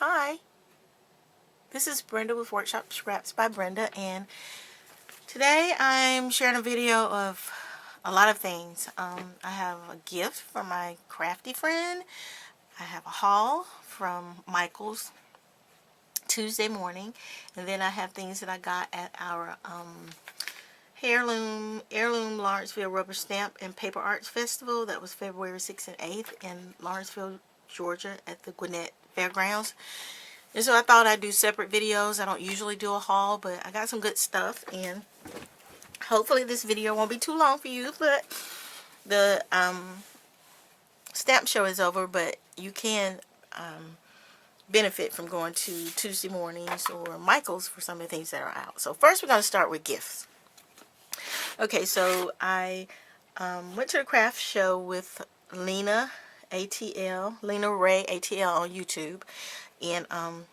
Hi, this is Brenda with Workshop Scraps by Brenda, and today I'm sharing a video of a lot of things. I have a gift from my crafty friend. I have a haul from Michael's Tuesday morning, and then I have things that I got at our heirloom Lawrenceville Rubber Stamp and Paper Arts Festival. That was February 6th and 8th in Lawrenceville, Georgia at the Gwinnett Fairgrounds. And so I thought I'd do separate videos. I don't usually do a haul, but I got some good stuff, and hopefully this video won't be too long for you. But the stamp show is over, but you can benefit from going to Tuesday mornings or Michael's for some of the things that are out. So first we're going to start with gifts. Okay, so I went to the craft show with Lena ATL, Lena Ray ATL on YouTube, and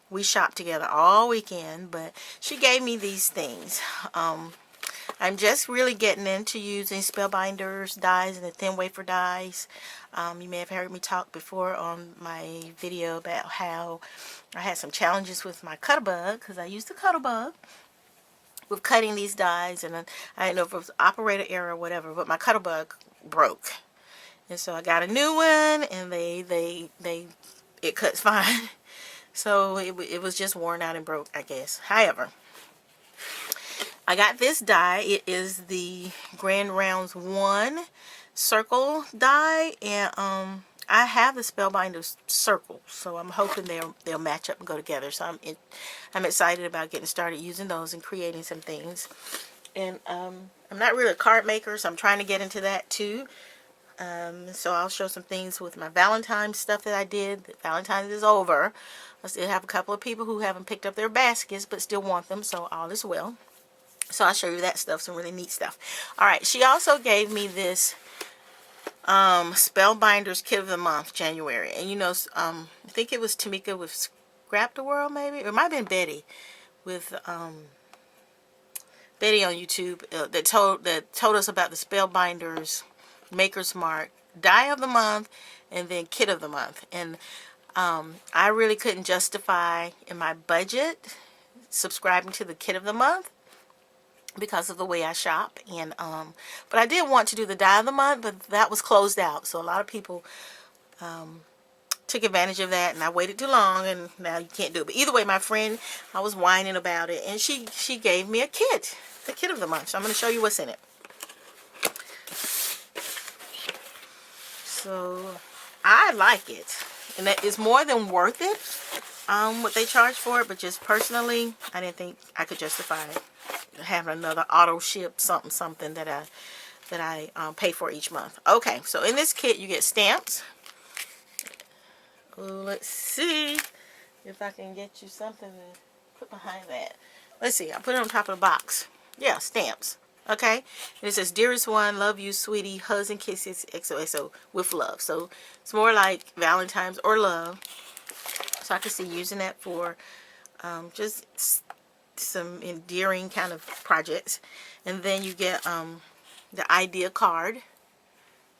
we shopped together all weekend. But she gave me these things. I'm just really getting into using spellbinders, dies, and the thin wafer dies. You may have heard me talk before on my video about how I had some challenges with my Cutterbug, because I used the Cutterbug with cutting these dies, and I didn't know if it was operator error or whatever, but my Cutterbug broke. And so I got a new one, and it cuts fine. So it was just worn out and broke, I guess. However, I got this die. It is the Grand Rounds 1 circle die, and I have the Spellbinders circle, so I'm hoping they'll match up and go together. So I'm excited about getting started using those and creating some things. And I'm not really a card maker, so I'm trying to get into that too. So I'll show some things with my Valentine's stuff that I did. Valentine's is over. I still have a couple of people who haven't picked up their baskets but still want them, so all is well. So I'll show you that stuff, some really neat stuff. Alright, she also gave me this Spellbinders Kit of the Month, January. And you know, I think it was Tamika with Scrap the World, maybe? Or it might have been Betty with Betty on YouTube that told us about the Spellbinders Maker's Mark Die of the Month and then Kit of the Month. And I really couldn't justify in my budget subscribing to the Kit of the Month because of the way I shop, and but I did want to do the Die of the Month, but that was closed out, so a lot of people took advantage of that, and I waited too long, and now you can't do it. But either way, my friend, I was whining about it, and she gave me a kit, the Kit of the Month. So I'm going to show you what's in it. So I like it, and that is more than worth it, what they charge for it. But just personally, I didn't think I could justify it, having another auto ship something that I pay for each month. Okay, so in this kit you get stamps. Let's see if I can get you something to put behind that. Let's see, I put it on top of the box. Yeah, stamps. Okay, and it says, "Dearest one, love you, sweetie, hugs and kisses, XOXO, with love." So it's more like Valentine's or love. So I can see using that for just some endearing kind of projects. And then you get the idea card.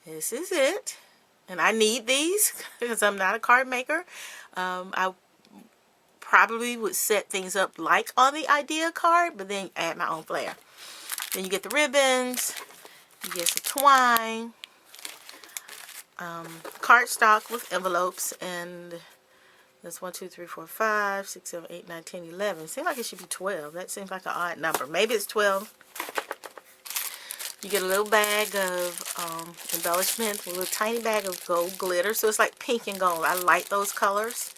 This is it, and I need these because I'm not a card maker. I probably would set things up like on the idea card, but then add my own flair. Then you get the ribbons, you get some twine, cardstock with envelopes, and that's 1, 2, 3, 4, 5, 6, 7, 8, 9, 10, 11. Seems like it should be 12. That seems like an odd number. Maybe it's 12. You get a little bag of embellishments, a little tiny bag of gold glitter. So it's like pink and gold. I like those colors.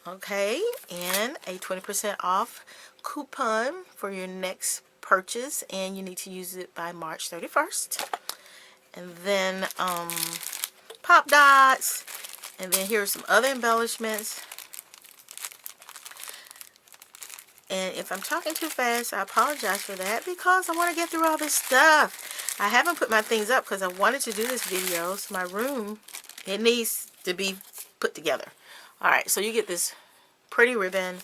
Okay, and a 20% off coupon for your next purchase, and you need to use it by March 31st. And then pop dots. And then here are some other embellishments. And if I'm talking too fast, I apologize for that, because I want to get through all this stuff. I haven't put my things up because I wanted to do this video. So my room, it needs to be put together. Alright, so you get this pretty ribbon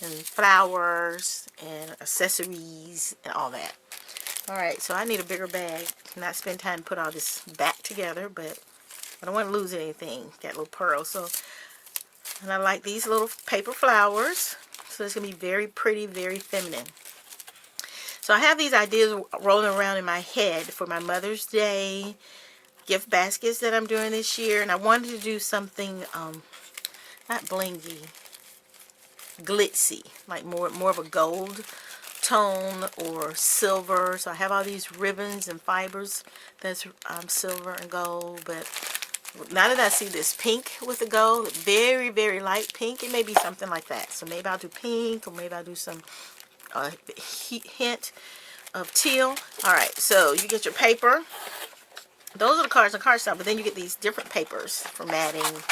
and flowers and accessories and all that. Alright, so I need a bigger bag. Not spend time to put all this back together, but I don't want to lose anything. Got little pearls. So And I like these little paper flowers. So it's going to be very pretty, very feminine. So I have these ideas rolling around in my head for my Mother's Day gift baskets that I'm doing this year. And I wanted to do something, not blingy, glitzy. Like more of a gold tone or silver. So I have all these ribbons and fibers that's silver and gold. But now that I see this pink with the gold, very, very light pink, it may be something like that. So maybe I'll do pink, or maybe I'll do some hint of teal. Alright, so you get your paper. Those are the cards and cardstock, but then you get these different papers for matting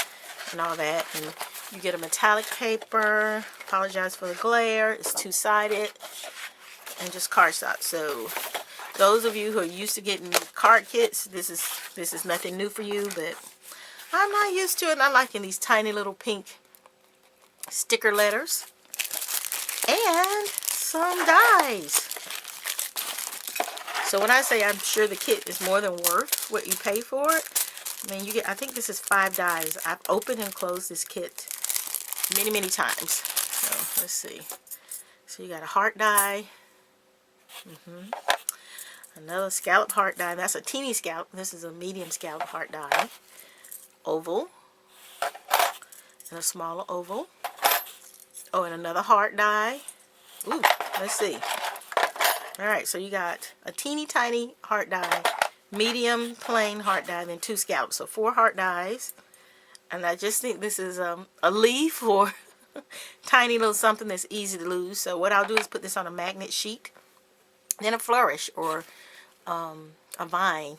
and all that. And you get a metallic paper. Apologize for the glare. It's two-sided. And just cardstock. So those of you who are used to getting card kits, this is nothing new for you, but I'm not used to it. I'm liking these tiny little pink sticker letters. And some dies. So when I say I'm sure the kit is more than worth what you pay for it, I mean, you get, I think this is 5 dies. I've opened and closed this kit many, many times. So let's see. So you got a heart die. Another scallop heart die. That's a teeny scallop. This is a medium scallop heart die. Oval. And a smaller oval. Oh, and another heart die. Ooh, let's see. Alright, so you got a teeny tiny heart die, medium plain heart die, and then 2 scallops. So 4 heart dies. And I just think this is a leaf or tiny little something that's easy to lose. So what I'll do is put this on a magnet sheet. Then a flourish or a vine.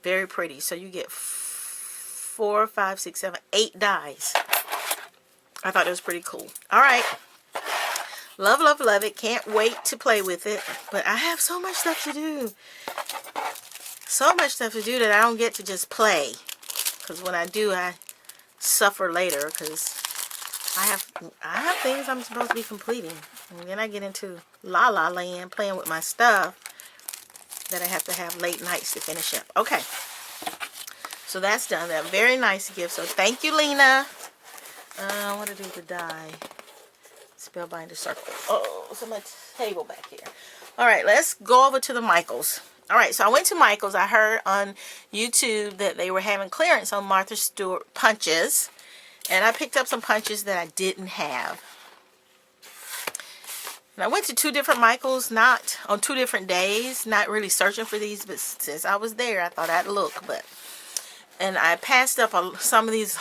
Very pretty. So you get 4, 5, 6, 7, 8 dies. I thought it was pretty cool. Alright. Love, love, love it. Can't wait to play with it. But I have so much stuff to do. So much stuff to do that I don't get to just play. Because when I do, I suffer later. Because I have things I'm supposed to be completing. And then I get into la la land playing with my stuff that I have to have late nights to finish up. Okay. So that's done. That very nice gift. So thank you, Lena. I want to do the die. Spellbinder circle. Oh, it's on my table back here. Alright, let's go over to the Michaels. Alright, so I went to Michaels. I heard on YouTube that they were having clearance on Martha Stewart punches. And I picked up some punches that I didn't have. And I went to 2 different Michaels, not on 2 different days. Not really searching for these, but since I was there, I thought I'd look. And I passed up some of these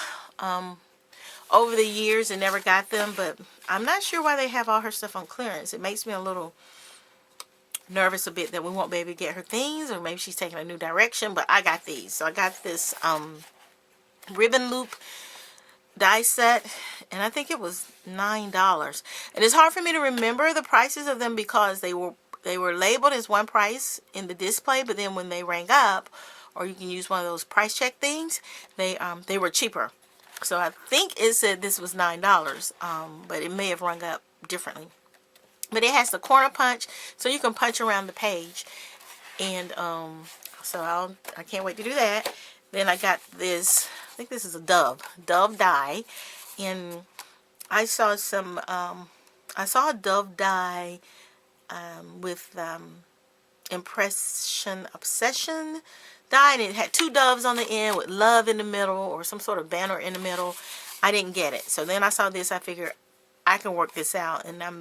over the years and never got them, but I'm not sure why they have all her stuff on clearance. It makes me a little nervous a bit that we won't be able to get her things, or maybe she's taking a new direction, but I got these. So I got this ribbon loop die set, and I think it was $9. And it's hard for me to remember the prices of them because they were labeled as one price in the display, but then when they rang up, or you can use one of those price check things, they were cheaper. So I think it said this was $9, but it may have rung up differently. But it has the corner punch, so you can punch around the page. And so I can't wait to do that. Then I got this, I think this is a dove die. And I saw a dove die with Impression Obsession die, and it had 2 doves on the end with love in the middle or some sort of banner in the middle. I didn't get it. So then I saw this, I figured I can work this out. And I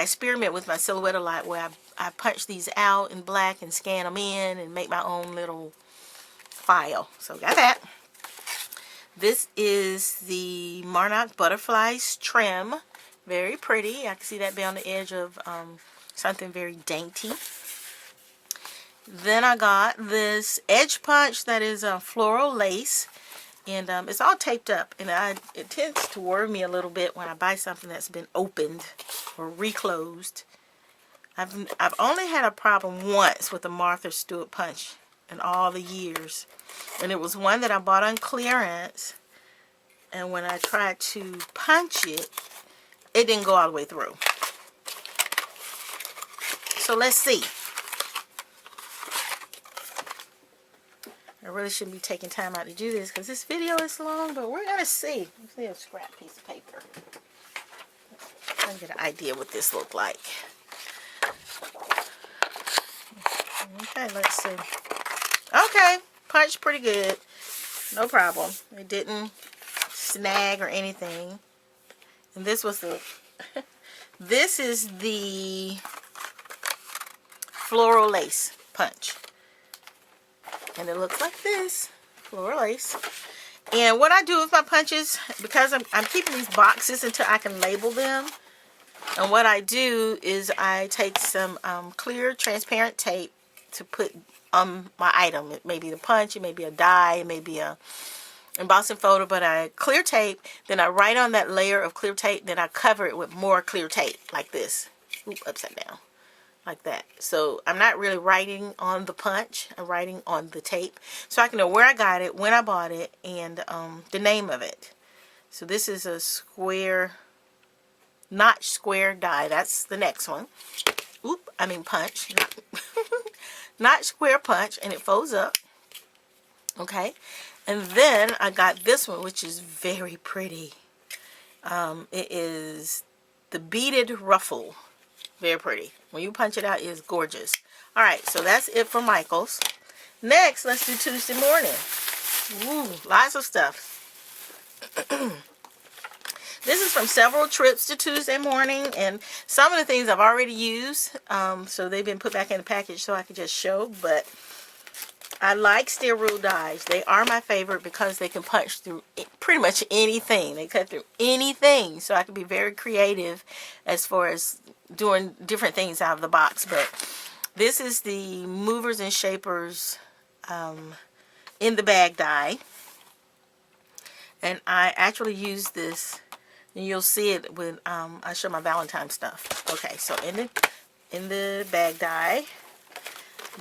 experiment with my silhouette a lot, where I punch these out in black and scan them in and make my own little file. So got that. This is the Monarch Butterflies trim. Very pretty. I can see that be on the edge of something very dainty. Then I got this edge punch that is a floral lace, and it's all taped up, and it tends to worry me a little bit when I buy something that's been opened or reclosed. I've only had a problem once with the Martha Stewart punch in all the years, and it was one that I bought on clearance, and when I tried to punch it, it didn't go all the way through. So let's see. I really shouldn't be taking time out to do this because this video is long, but we're going to see. Let's see a scrap piece of paper. I'll get an idea what this looked like. Okay, let's see. Okay, punched pretty good. No problem. It didn't snag or anything. And this was the... This is the floral lace punch. And it looks like this. Floral lace. And what I do with my punches, because I'm keeping these boxes until I can label them. And what I do is I take some clear transparent tape to put on my item. It may be the punch, it may be a die, it may be a embossing folder, but I clear tape, then I write on that layer of clear tape, then I cover it with more clear tape like this. Oop, upside down. Like that. So I'm not really writing on the punch, I'm writing on the tape. So I can know where I got it, when I bought it, and the name of it. So this is a square, notch square die. That's the next one. Oop, I mean punch. Notch square punch, and it folds up. Okay. And then I got this one, which is very pretty. It is the beaded ruffle. Very pretty. When you punch it out, it's gorgeous. Alright, so that's it for Michael's. Next, let's do Tuesday morning. Ooh, lots of stuff. This is from several trips to Tuesday morning, and some of the things I've already used, so they've been put back in the package so I can just show, but I like steel rule dies. They are my favorite because they can punch through pretty much anything. They cut through anything, so I can be very creative as far as doing different things out of the box. But this is the movers and shapers in the bag die, and I actually use this, and you'll see it when I show my Valentine stuff. Okay, so in the bag die,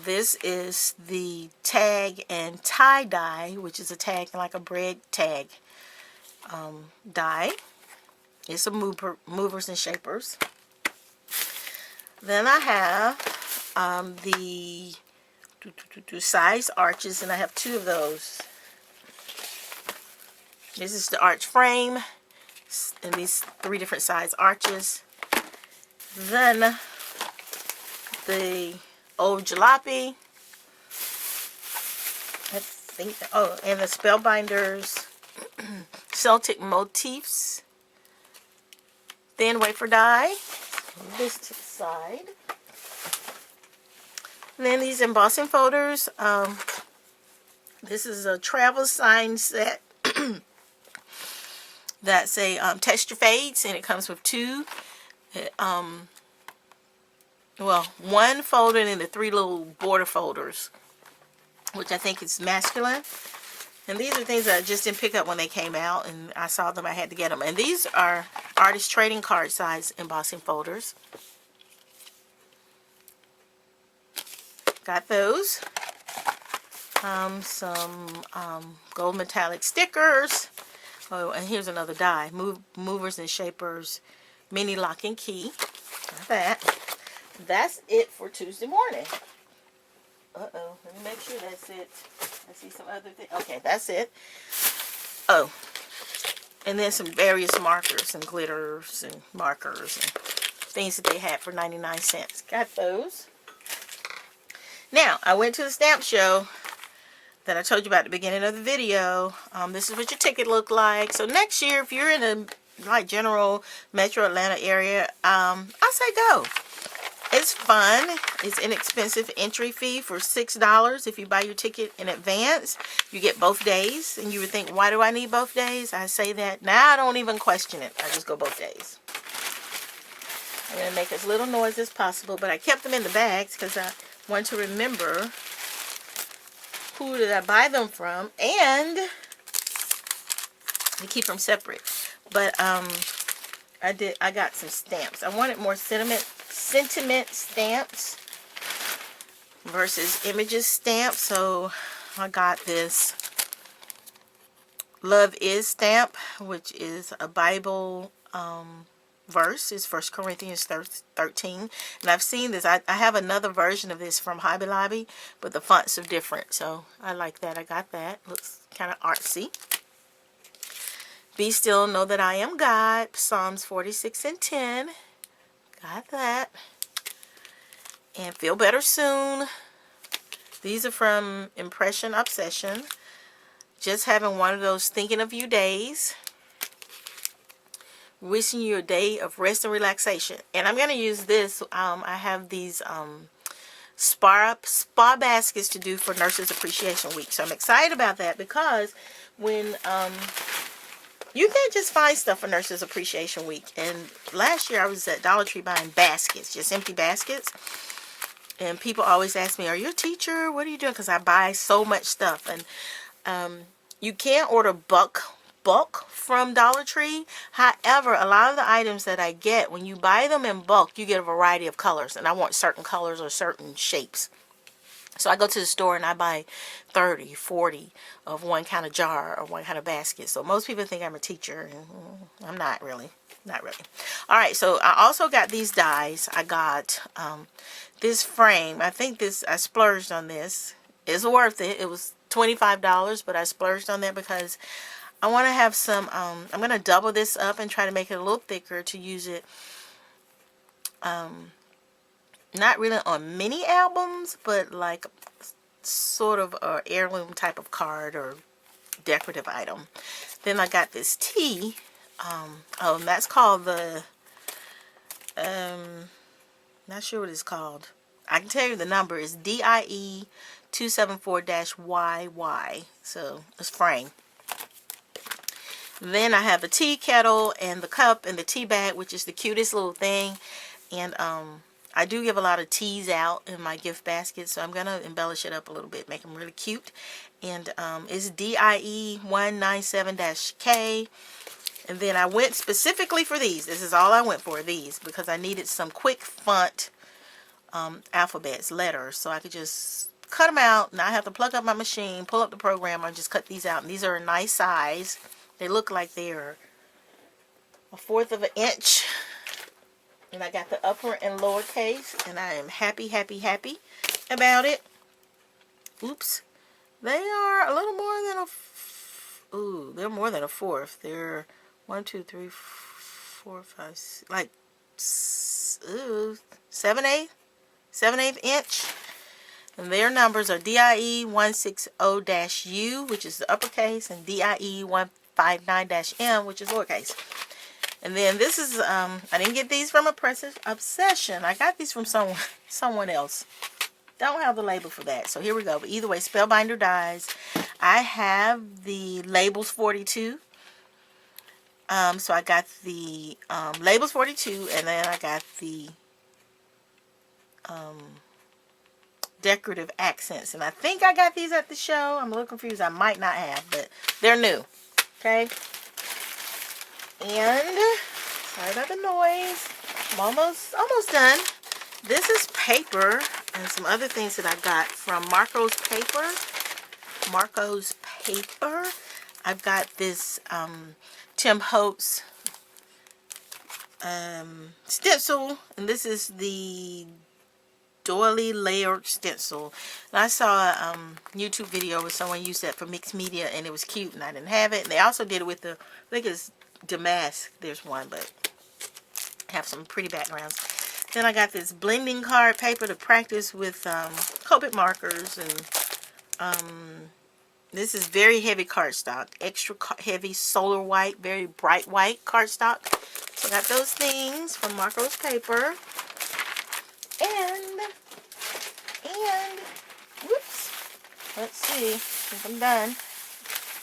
this is the tag and tie die, which is a tag like a bread tag die. It's a movers and shapers. Then I have the size arches, and I have two of those. This is the arch frame, and these 3 different size arches. Then the old jalopy. Let's think. Oh, and the spellbinders, Celtic motifs, thin wafer die. Move this to the side. And then these embossing folders. This is a travel sign set. That's a texture fades, and it comes with 2. Well, 1 folder and then the 3 little border folders, which I think is masculine. And these are things that I just didn't pick up when they came out, and I saw them, I had to get them. And these are artist trading card size embossing folders. Got those. Some gold metallic stickers. Oh, and here's another die. Movers and shapers mini lock and key. Got that. That's it for Tuesday morning. Uh-oh. Let me make sure that's it. I see some other things. Okay, that's it. Oh. And then some various markers and glitters and markers and things that they had for 99 cents. Got those. Now, I went to the stamp show that I told you about at the beginning of the video. This is what your ticket looked like. So next year, if you're in a general metro Atlanta area, I say go. It's fun. It's inexpensive entry fee for $6 if you buy your ticket in advance. You get both days, and you would think, why do I need both days? I say that now I don't even question it. I just go both days. I'm going to make as little noise as possible, but I kept them in the bags because I wanted to remember who did I buy them from, and to keep them separate. But I got some stamps. I wanted more sentiment stamps versus images stamps, so I got this Love Is stamp, which is a Bible verse is 1 Corinthians 13. And I've seen this. I have another version of this from Hobby Lobby, but the fonts are different. So I like that. I got that. Looks kind of artsy. Be still, know that I am God. Psalms 46 and 10. Got that. And feel better soon. These are from Impression Obsession. Just having one of those thinking of you days. Wishing you a day of rest and relaxation. And I'm going to use this. I have these spa baskets to do for Nurses Appreciation Week. So I'm excited about that because when you can't just find stuff for Nurses Appreciation Week. And last year I was at Dollar Tree buying baskets, just empty baskets. And people always ask me, are you a teacher? What are you doing? Because I buy so much stuff. And you can't order bulk from Dollar Tree. However, a lot of the items that I get, when you buy them in bulk, you get a variety of colors. And I want certain colors or certain shapes. So I go to the store and I buy 30, 40 of one kind of jar or one kind of basket. So most people think I'm a teacher. And I'm not really. Not really. Alright, so I also got these dies. I got this frame. I think this, I splurged on this. It's worth it. It was $25, but I splurged on that because I want to have some, I'm going to double this up and try to make it a little thicker to use it, not really on mini albums, but like sort of a heirloom type of card or decorative item. Then I got this tea. That's called the, not sure what it's called. I can tell you the number is DIE 274-YY. So it's frame. Then I have the tea kettle and the cup and the tea bag, which is the cutest little thing. And I do give a lot of teas out in my gift basket, so I'm going to embellish it up a little bit, make them really cute. And it's DIE 197-K. And then I went specifically for these. This is all I went for, these, because I needed some quick font alphabets, letters, so I could just cut them out, not have to plug up my machine, pull up the program, and just cut these out. And these are a nice size. They look like they're 1/4 of an inch. And I got the upper and lower case, and I am happy, happy, happy about it. Oops. They are a little more than a, they're more than a 1/4. They're 1, 2, 3, 4, 5, 6, like 7/8 inch. And their numbers are DIE 160-U, which is the uppercase, and DIE 159-M, which is lowercase. And then this is, I didn't get these from Obsession. I got these from someone else. Don't have the label for that. So here we go. But either way, Spellbinder dies. I have the Labels 42. So I got the Labels 42, and then I got the decorative accents. And I think I got these at the show. I'm a little confused. I might not have, but they're new. Okay. And sorry about the noise. I'm almost done. This is paper and some other things that I got from Marco's Paper. Marco's Paper. I've got this Tim Holtz stencil, and this is the doily layered stencil. And I saw a YouTube video where someone used that for mixed media, and it was cute, and I didn't have it. And they also did it with the, I think it's Damask. There's one, but have some pretty backgrounds. Then I got this blending card paper to practice with Copic markers, and this is very heavy cardstock, extra heavy solar white, very bright white cardstock. So I got those things from Marco's Paper. And whoops, let's see, I think I'm done.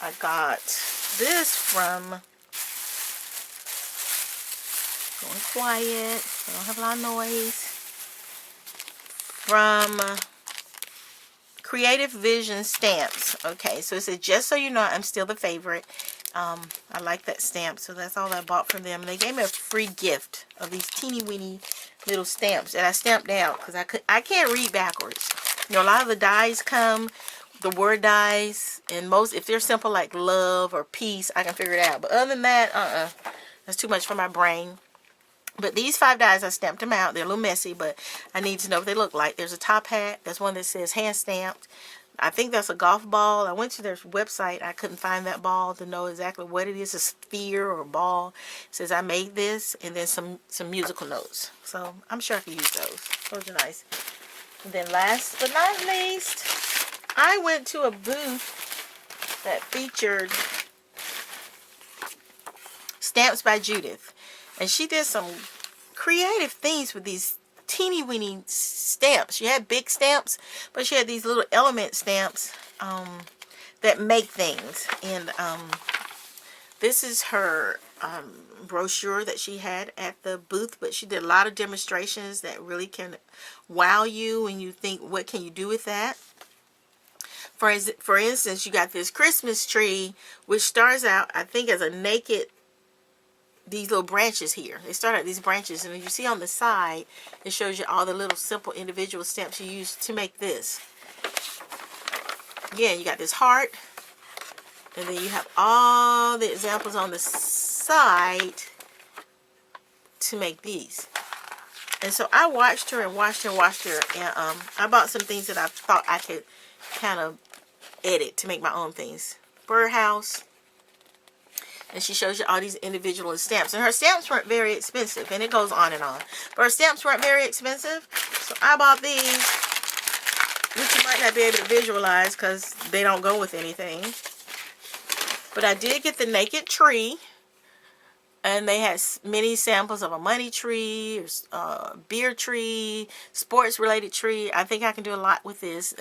I got this from, going quiet, I don't have a lot of noise, from Creative Vision Stamps. Okay, so it says, just so you know, I'm still the favorite. I like that stamp, so that's all I bought from them. And they gave me a free gift of these teeny weeny little stamps that I stamped out because I can't read backwards. You know, a lot of the dies come, the word dies, and most, if they're simple like love or peace, I can figure it out. But other than that, that's too much for my brain. But these 5 dies, I stamped them out. They're a little messy, but I need to know what they look like. There's a top hat. There's one that says hand stamped. I think that's a golf ball. I went to their website. I couldn't find that ball to know exactly what it is, a sphere or a ball. It says I made this, and then some musical notes. So I'm sure I can use those. Those are nice. And then last but not least, I went to a booth that featured Stamps by Judith. And she did some creative things with these teeny weeny stamps. She had big stamps, but she had these little element stamps that make things. And this is her brochure that she had at the booth, but she did a lot of demonstrations that really can wow you and you think, what can you do with that? For instance, you got this Christmas tree, which starts out, I think, as a naked, these little branches here. They start out these branches, and you see on the side, it shows you all the little simple individual stamps you use to make this. Yeah, you got this heart, and then you have all the examples on the side to make these. And so I watched her and watched her and watched her, and I bought some things that I thought I could kind of edit to make my own things. Birdhouse. And she shows you all these individual stamps. And her stamps weren't very expensive. And it goes on and on. But her stamps weren't very expensive. So I bought these, which you might not be able to visualize because they don't go with anything. But I did get the naked tree. And they had many samples of a money tree, or beer tree, sports related tree. I think I can do a lot with this.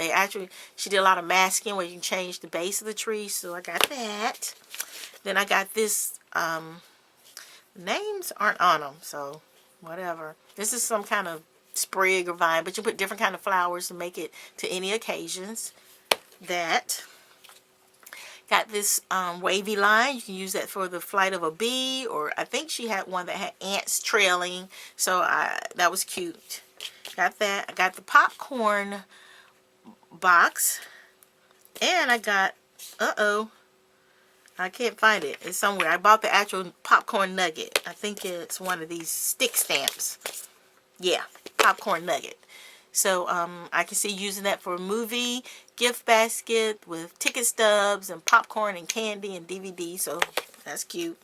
She did a lot of masking where you can change the base of the tree. So I got that. Then I got this, names aren't on them, so whatever. This is some kind of sprig or vine, but you put different kind of flowers to make it to any occasions. That. Got this wavy line. You can use that for the flight of a bee, or I think she had one that had ants trailing, so that was cute. Got that. I got the popcorn box, and I got, I can't find it. It's somewhere. I bought the actual popcorn nugget. I think it's one of these stick stamps. Yeah, popcorn nugget. So I can see using that for a movie gift basket with ticket stubs and popcorn and candy and DVD. So that's cute.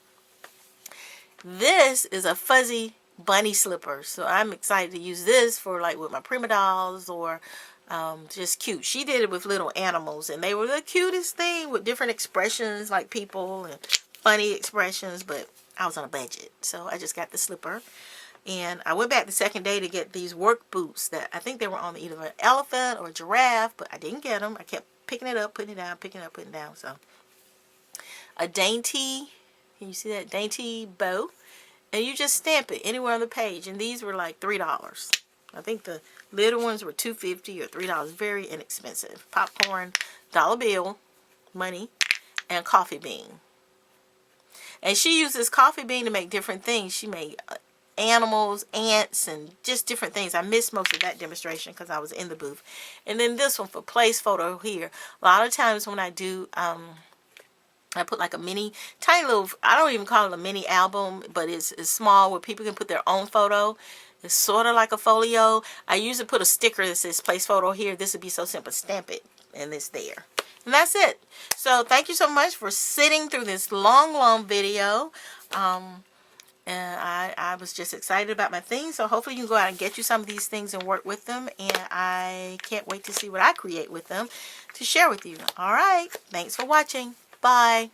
This is a fuzzy bunny slipper. So I'm excited to use this for like with my prima dolls or just cute. She did it with little animals, and they were the cutest thing with different expressions like people and funny expressions, but I was on a budget, so I just got the slipper. And I went back the second day to get these work boots that I think they were on either an elephant or a giraffe, but I didn't get them. I kept picking it up, putting it down, picking it up, putting it down. So a dainty, can you see that dainty bow? And you just stamp it anywhere on the page, and these were like $3. I think the little ones were $2.50 or $3. Very inexpensive. Popcorn, dollar bill, money, and coffee bean. And she uses coffee bean to make different things. She made animals, ants, and just different things. I missed most of that demonstration because I was in the booth. And then this one for place photo here. A lot of times when I do, I put like a mini, tiny little, I don't even call it a mini album, but it's small where people can put their own photo. It's sort of like a folio. I usually put a sticker that says place photo here. This would be so simple. Stamp it and it's there. And that's it. So thank you so much for sitting through this long video. And I was just excited about my things. So hopefully you can go out and get you some of these things and work with them. And I can't wait to see what I create with them to share with you. All right. Thanks for watching. Bye.